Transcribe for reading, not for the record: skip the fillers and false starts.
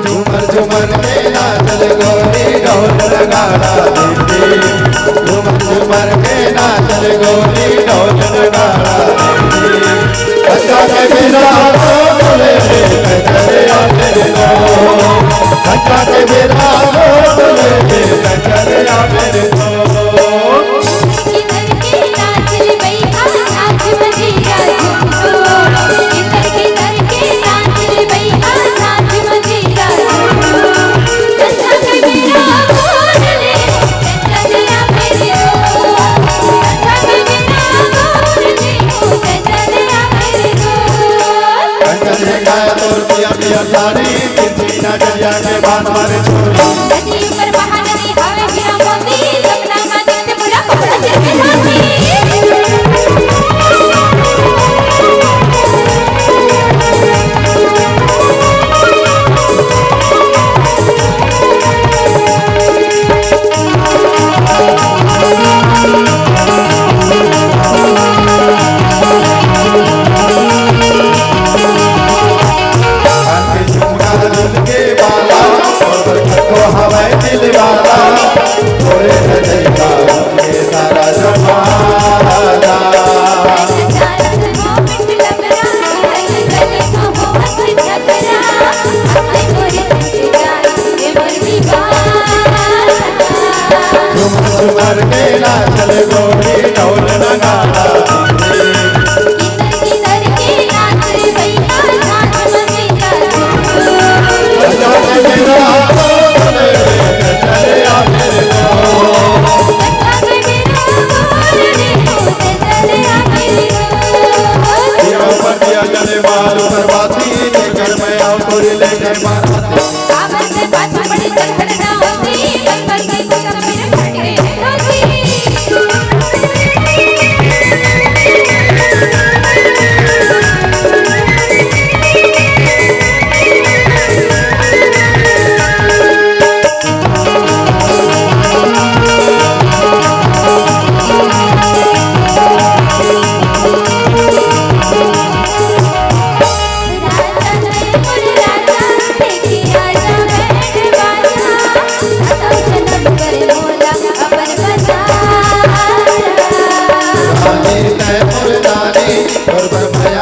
झूमर झूमर के नाचल गोरी ढोल नगाड़ा देती। झूमर झूमर के नाचल गोरी ढोल नगाड़ा देती। अच्छा के मेरा बोले चले आते रो। अच्छा के मेरा बोले चले आते रो। सारी किसी नजरिया के बात मारे छोड़ी। नदी ऊपर महानदी हवे हीरा मोती सपना का जगत पूरा पकड़ा के साथी। हवाई दिल वाला थोड़े नजर का ये सारा जमाना। झूमर के नाचल गोरी ढोल नगाड़ा बर्बादी लेकर मैं और लेकर मारती। सावन से पाछू पड़ी चल खड़ा होती बंबर से सब मेरे फटके होती। और